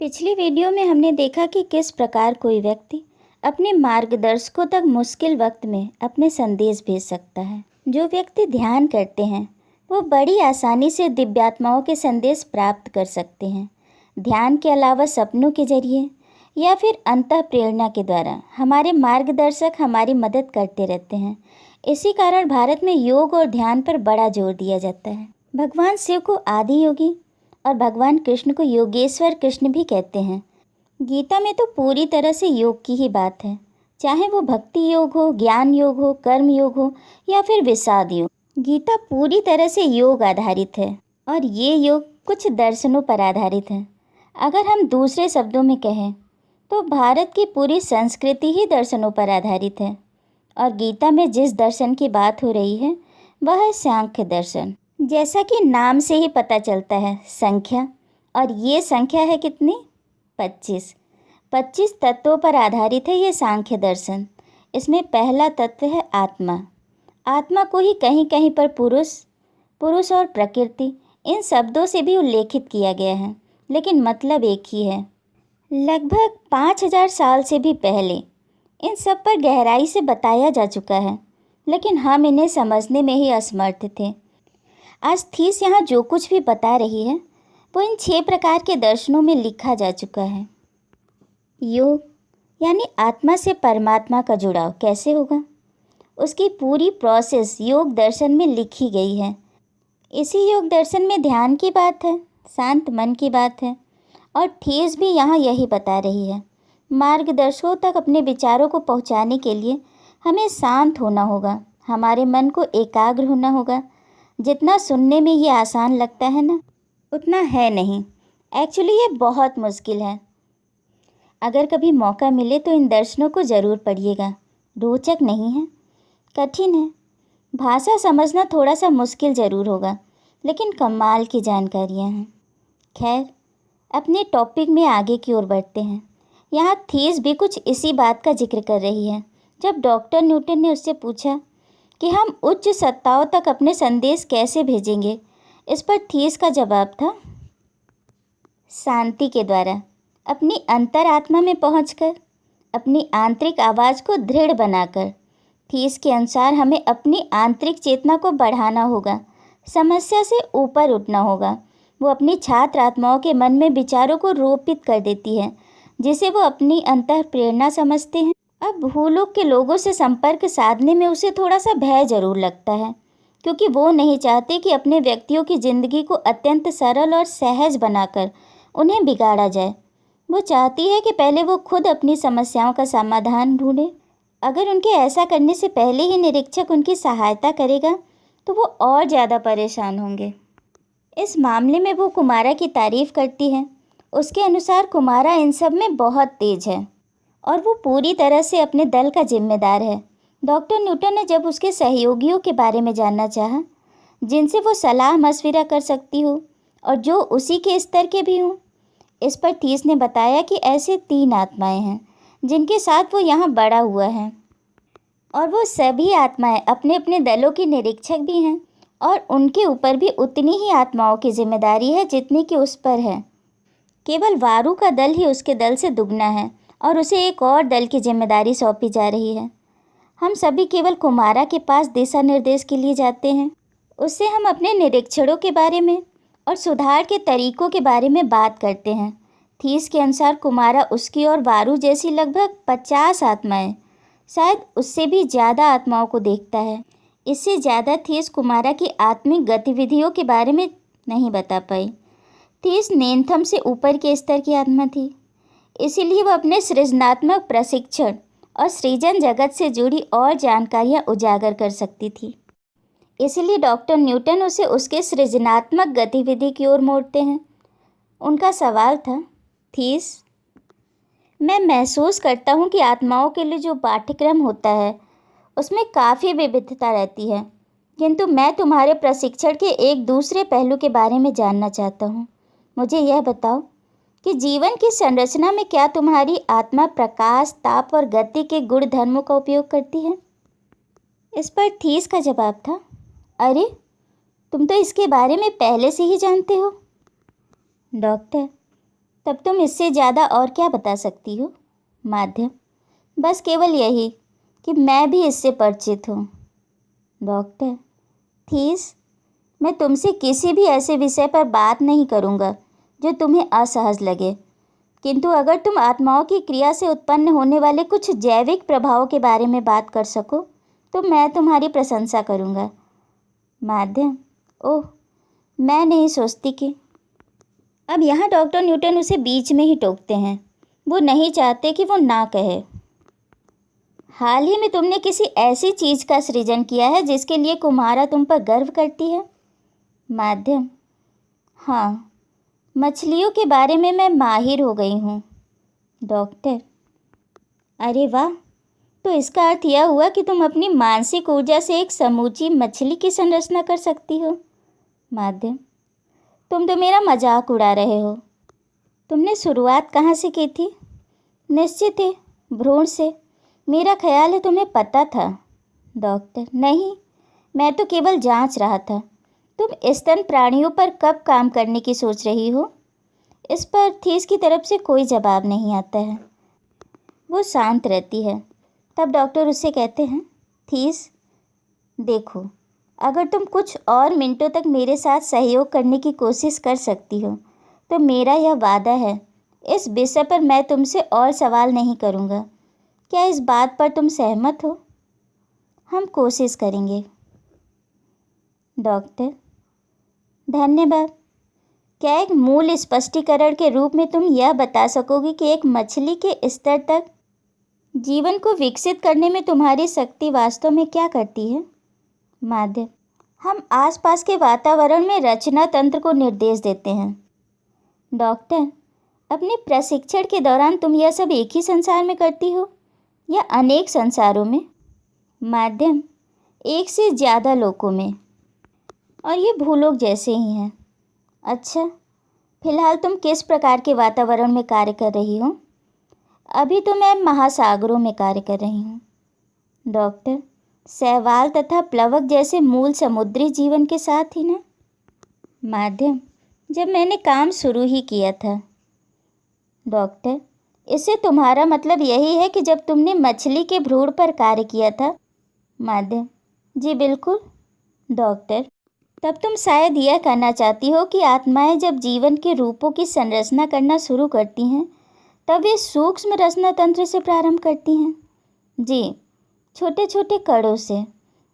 पिछली वीडियो में हमने देखा कि किस प्रकार कोई व्यक्ति अपने मार्गदर्शकों तक मुश्किल वक्त में अपने संदेश भेज सकता है। जो व्यक्ति ध्यान करते हैं वो बड़ी आसानी से दिव्यात्माओं के संदेश प्राप्त कर सकते हैं। ध्यान के अलावा सपनों के जरिए या फिर अंतः प्रेरणा के द्वारा हमारे मार्गदर्शक हमारी मदद करते रहते हैं। इसी कारण भारत में योग और ध्यान पर बड़ा जोर दिया जाता है। भगवान शिव को आदि योगी और भगवान कृष्ण को योगेश्वर कृष्ण भी कहते हैं। गीता में तो पूरी तरह से योग की ही बात है, चाहे वो भक्ति योग हो, ज्ञान योग हो, कर्म योग हो या फिर विषाद योग। गीता पूरी तरह से योग आधारित है और ये योग कुछ दर्शनों पर आधारित है। अगर हम दूसरे शब्दों में कहें तो भारत की पूरी संस्कृति ही दर्शनों पर आधारित है। और गीता में जिस दर्शन की बात हो रही है वह है सांख्य दर्शन। जैसा कि नाम से ही पता चलता है, संख्या, और ये संख्या है कितनी? 25 तत्वों पर आधारित है ये सांख्य दर्शन। इसमें पहला तत्व है आत्मा। आत्मा को ही कहीं कहीं पर पुरुष और प्रकृति इन शब्दों से भी उल्लेखित किया गया है, लेकिन मतलब एक ही है। लगभग 5000 साल से भी पहले इन सब पर गहराई से बताया जा चुका है, लेकिन हम इन्हें समझने में ही असमर्थ थे। आज थीस यहाँ जो कुछ भी बता रही है वो इन 6 प्रकार के दर्शनों में लिखा जा चुका है। योग यानी आत्मा से परमात्मा का जुड़ाव कैसे होगा, उसकी पूरी प्रोसेस योग दर्शन में लिखी गई है। इसी योग दर्शन में ध्यान की बात है, शांत मन की बात है, और थीस भी यहाँ यही बता रही है। मार्गदर्शकों तक अपने विचारों को पहुँचाने के लिए हमें शांत होना होगा, हमारे मन को एकाग्र होना होगा। जितना सुनने में ये आसान लगता है ना, उतना है नहीं। एक्चुअली ये बहुत मुश्किल है। अगर कभी मौका मिले तो इन दर्शनों को ज़रूर पढ़िएगा। रोचक नहीं है, कठिन है। भाषा समझना थोड़ा सा मुश्किल ज़रूर होगा, लेकिन कमाल की जानकारियाँ हैं। खैर, अपने टॉपिक में आगे की ओर बढ़ते हैं। यहाँ थीस भी कुछ इसी बात का जिक्र कर रही है। जब डॉक्टर न्यूटन ने उससे पूछा कि हम उच्च सत्ताओं तक अपने संदेश कैसे भेजेंगे, इस पर थीस का जवाब था, शांति के द्वारा, अपनी अंतरात्मा में पहुंचकर, अपनी आंतरिक आवाज़ को दृढ़ बनाकर। थीस के अनुसार हमें अपनी आंतरिक चेतना को बढ़ाना होगा, समस्या से ऊपर उठना होगा। वो अपनी छात्र आत्माओं के मन में विचारों को रोपित कर देती है, जिसे वो अपनी अंतः प्रेरणा समझते हैं। अब भूलोक के लोगों से संपर्क साधने में उसे थोड़ा सा भय ज़रूर लगता है, क्योंकि वो नहीं चाहते कि अपने व्यक्तियों की ज़िंदगी को अत्यंत सरल और सहज बनाकर उन्हें बिगाड़ा जाए। वो चाहती है कि पहले वो खुद अपनी समस्याओं का समाधान ढूंढे। अगर उनके ऐसा करने से पहले ही निरीक्षक उनकी सहायता करेगा तो वो और ज़्यादा परेशान होंगे। इस मामले में वो कुमारा की तारीफ़ करती है। उसके अनुसार कुमारा इन सब में बहुत तेज़ है और वो पूरी तरह से अपने दल का जिम्मेदार है। डॉक्टर न्यूटन ने जब उसके सहयोगियों के बारे में जानना चाहा, जिनसे वो सलाह मशविरा कर सकती हो और जो उसी के स्तर के भी हों, इस पर थीस ने बताया कि ऐसे 3 आत्माएं हैं जिनके साथ वो यहाँ बड़ा हुआ है, और वो सभी आत्माएं अपने अपने दलों की निरीक्षक भी हैं, और उनके ऊपर भी उतनी ही आत्माओं की जिम्मेदारी है जितनी कि उस पर है। केवल वारू का दल ही उसके दल से दुगना है और उसे एक और दल की जिम्मेदारी सौंपी जा रही है। हम सभी केवल कुमारा के पास दिशा निर्देश के लिए जाते हैं। उससे हम अपने निरीक्षणों के बारे में और सुधार के तरीकों के बारे में बात करते हैं। थीस के अनुसार कुमारा उसकी और वारू जैसी लगभग 50 आत्माएं, शायद उससे भी ज़्यादा आत्माओं को देखता है। इससे ज़्यादा थीस कुमारा की आत्मिक गतिविधियों के बारे में नहीं बता पाई। थीस नेनथम से ऊपर के स्तर की आत्मा थी, इसीलिए वह अपने सृजनात्मक प्रशिक्षण और सृजन जगत से जुड़ी और जानकारियाँ उजागर कर सकती थी। इसलिए डॉक्टर न्यूटन उसे उसके सृजनात्मक गतिविधि की ओर मोड़ते हैं। उनका सवाल था, थीस, मैं महसूस करता हूँ कि आत्माओं के लिए जो पाठ्यक्रम होता है उसमें काफ़ी विविधता रहती है, किंतु मैं तुम्हारे प्रशिक्षण के एक दूसरे पहलू के बारे में जानना चाहता हूँ। मुझे यह बताओ कि जीवन की संरचना में क्या तुम्हारी आत्मा प्रकाश, ताप और गति के गुण धर्मों का उपयोग करती है? इस पर थीस का जवाब था, अरे तुम तो इसके बारे में पहले से ही जानते हो। डॉक्टर, तब तुम इससे ज़्यादा और क्या बता सकती हो? माध्यम, बस केवल यही कि मैं भी इससे परिचित हूँ। डॉक्टर, थीस, मैं तुमसे किसी भी ऐसे विषय पर बात नहीं करूँगा जो तुम्हें असहज लगे, किंतु अगर तुम आत्माओं की क्रिया से उत्पन्न होने वाले कुछ जैविक प्रभावों के बारे में बात कर सको तो मैं तुम्हारी प्रशंसा करूँगा। माध्यम, ओह, मैं नहीं सोचती कि। अब यहाँ डॉक्टर न्यूटन उसे बीच में ही टोकते हैं। वो नहीं चाहते कि वो ना कहे। हाल ही में तुमने किसी ऐसी चीज़ का सृजन किया है जिसके लिए कुम्हारा तुम पर गर्व करती है? माध्यम, हाँ, मछलियों के बारे में मैं माहिर हो गई हूँ। डॉक्टर, अरे वाह, तो इसका अर्थ यह हुआ कि तुम अपनी मानसिक ऊर्जा से एक समूची मछली की संरचना कर सकती हो। माध्यम, तुम तो मेरा मजाक उड़ा रहे हो। तुमने शुरुआत कहाँ से की थी? निश्चित है, भ्रूण से। मेरा ख्याल है तुम्हें पता था। डॉक्टर, नहीं, मैं तो केवल जांच रहा था। तुम स्तन प्राणियों पर कब काम करने की सोच रही हो? इस पर थीस की तरफ से कोई जवाब नहीं आता है। वो शांत रहती है। तब डॉक्टर उससे कहते हैं, थीस, देखो, अगर तुम कुछ और मिनटों तक मेरे साथ सहयोग करने की कोशिश कर सकती हो तो मेरा यह वादा है, इस विषय पर मैं तुमसे और सवाल नहीं करूँगा। क्या इस बात पर तुम सहमत हो? हम कोशिश करेंगे। डॉक्टर, धन्यवाद। क्या एक मूल स्पष्टीकरण के रूप में तुम यह बता सकोगी कि एक मछली के स्तर तक जीवन को विकसित करने में तुम्हारी शक्ति वास्तव में क्या करती है? माध्यम, हम आसपास के वातावरण में रचना तंत्र को निर्देश देते हैं। डॉक्टर, अपने प्रशिक्षण के दौरान तुम यह सब एक ही संसार में करती हो या अनेक संसारों में? माध्यम, एक से ज़्यादा लोकों में, और ये भूलोक जैसे ही हैं। अच्छा, फिलहाल तुम किस प्रकार के वातावरण में कार्य कर रही हो? अभी तो मैं महासागरों में कार्य कर रही हूँ। डॉक्टर, शैवाल तथा प्लवक जैसे मूल समुद्री जीवन के साथ ही ना? माध्यम, जब मैंने काम शुरू ही किया था। डॉक्टर, इससे तुम्हारा मतलब यही है कि जब तुमने मछली के भ्रूण पर कार्य किया था? माध्यम, जी बिल्कुल। डॉक्टर, तब तुम शायद यह कहना चाहती हो कि आत्माएं जब जीवन के रूपों की संरचना करना शुरू करती हैं तब वे सूक्ष्म रचना तंत्र से प्रारंभ करती हैं। जी, छोटे छोटे कणों से,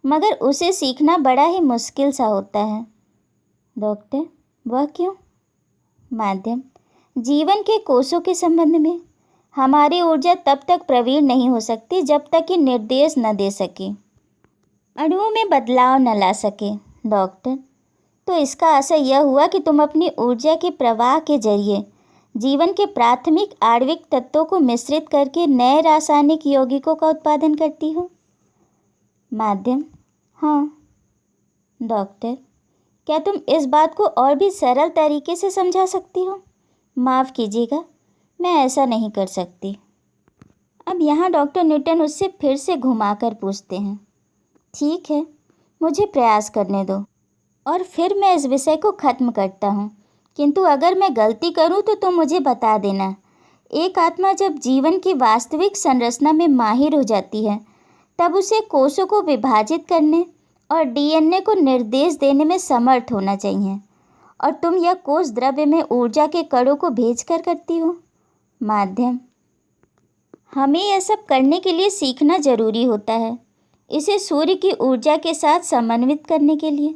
मगर उसे सीखना बड़ा ही मुश्किल सा होता है। डॉक्टर, वह क्यों? माध्यम, जीवन के कोषों के संबंध में हमारी ऊर्जा तब तक प्रवीण नहीं हो सकती जब तक कि निर्देश न दे सके, अणुओं में बदलाव न ला सके। डॉक्टर, तो इसका असर यह हुआ कि तुम अपनी ऊर्जा के प्रवाह के जरिए जीवन के प्राथमिक आणविक तत्वों को मिश्रित करके नए रासायनिक यौगिकों का उत्पादन करती हो? माध्यम, हाँ। डॉक्टर, क्या तुम इस बात को और भी सरल तरीके से समझा सकती हो? माफ़ कीजिएगा, मैं ऐसा नहीं कर सकती। अब यहाँ डॉक्टर न्यूटन उससे फिर से घुमाकर पूछते हैं, ठीक है, मुझे प्रयास करने दो और फिर मैं इस विषय को ख़त्म करता हूँ, किंतु अगर मैं गलती करूँ तो तुम मुझे बता देना। एक आत्मा जब जीवन की वास्तविक संरचना में माहिर हो जाती है तब उसे कोषों को विभाजित करने और डीएनए को निर्देश देने में समर्थ होना चाहिए, और तुम यह कोष द्रव्य में ऊर्जा के कणों को भेजकर करती हो। माध्यम, हमें यह सब करने के लिए सीखना जरूरी होता है, इसे सूर्य की ऊर्जा के साथ समन्वित करने के लिए।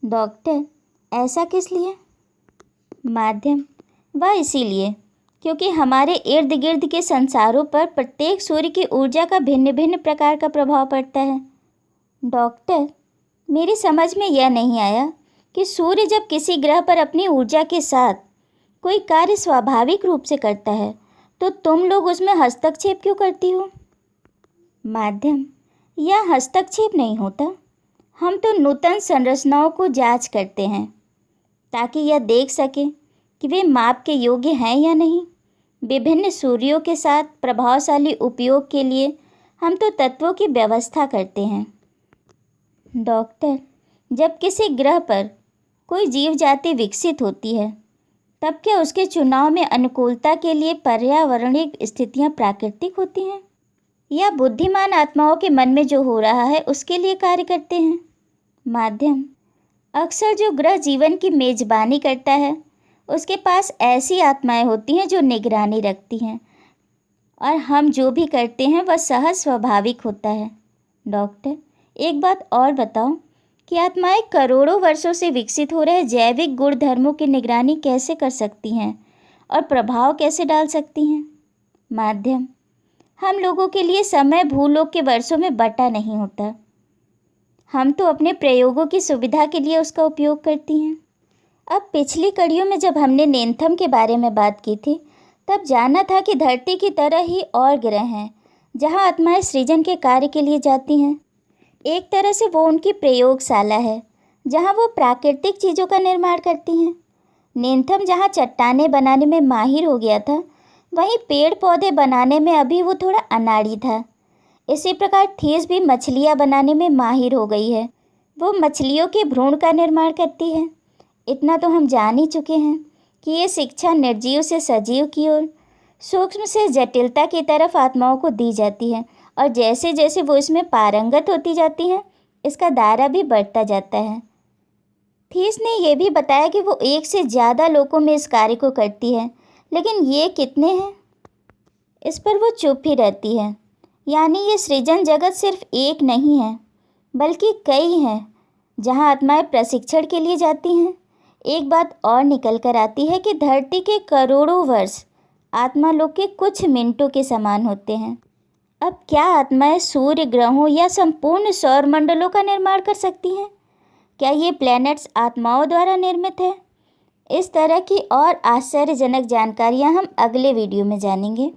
डॉक्टर, ऐसा किस लिए? माध्यम, वह इसीलिए क्योंकि हमारे इर्द गिर्द के संसारों पर प्रत्येक सूर्य की ऊर्जा का भिन्न भिन्न प्रकार का प्रभाव पड़ता है। डॉक्टर, मेरी समझ में यह नहीं आया कि सूर्य जब किसी ग्रह पर अपनी ऊर्जा के साथ कोई कार्य स्वाभाविक रूप से करता है तो तुम लोग उसमें हस्तक्षेप क्यों करती हो? माध्यम, यह हस्तक्षेप नहीं होता, हम तो नूतन संरचनाओं को जांच करते हैं ताकि यह देख सकें कि वे माप के योग्य हैं या नहीं। विभिन्न सूर्यों के साथ प्रभावशाली उपयोग के लिए हम तो तत्वों की व्यवस्था करते हैं। डॉक्टर, जब किसी ग्रह पर कोई जीव जाति विकसित होती है तब क्या उसके चुनाव में अनुकूलता के लिए पर्यावरणिक स्थितियां प्राकृतिक होती हैं या बुद्धिमान आत्माओं के मन में जो हो रहा है उसके लिए कार्य करते हैं? माध्यम: अक्सर जो ग्रह जीवन की मेजबानी करता है उसके पास ऐसी आत्माएं होती हैं जो निगरानी रखती हैं और हम जो भी करते हैं वह सहज स्वाभाविक होता है। डॉक्टर: एक बात और बताओ कि आत्माएं करोड़ों वर्षों से विकसित हो रहे जैविक गुण धर्मों की निगरानी कैसे कर सकती हैं और प्रभाव कैसे डाल सकती हैं? माध्यम: हम लोगों के लिए समय भूलोक के वर्षों में बटा नहीं होता। हम तो अपने प्रयोगों की सुविधा के लिए उसका उपयोग करती हैं। अब पिछली कड़ियों में जब हमने नेंथम के बारे में बात की थी तब जाना था कि धरती की तरह ही और ग्रह हैं जहां आत्माएं सृजन के कार्य के लिए जाती हैं। एक तरह से वो उनकी प्रयोगशाला है जहां वो प्राकृतिक चीज़ों का निर्माण करती हैं। नेंथम जहां चट्टानें बनाने में माहिर हो गया था वहीं पेड़ पौधे बनाने में अभी वो थोड़ा अनाड़ी था। इसी प्रकार थीस भी मछलियाँ बनाने में माहिर हो गई है। वो मछलियों के भ्रूण का निर्माण करती है। इतना तो हम जान ही चुके हैं कि ये शिक्षा निर्जीव से सजीव की ओर, सूक्ष्म से जटिलता की तरफ आत्माओं को दी जाती है और जैसे जैसे वो इसमें पारंगत होती जाती हैं इसका दायरा भी बढ़ता जाता है। थीस ने यह भी बताया कि वो एक से ज़्यादा लोगों में इस कार्य को करती है, लेकिन ये कितने हैं इस पर वो चुप ही रहती है। यानी ये सृजन जगत सिर्फ एक नहीं है बल्कि कई हैं जहाँ आत्माएं प्रशिक्षण के लिए जाती हैं। एक बात और निकल कर आती है कि धरती के करोड़ों वर्ष आत्मा लोग के कुछ मिनटों के समान होते हैं। अब क्या आत्माएं सूर्य, ग्रहों या संपूर्ण सौर मंडलों का निर्माण कर सकती हैं? क्या ये प्लैनेट्स आत्माओं द्वारा निर्मित है? इस तरह की और आश्चर्यजनक जानकारियाँ हम अगले वीडियो में जानेंगे।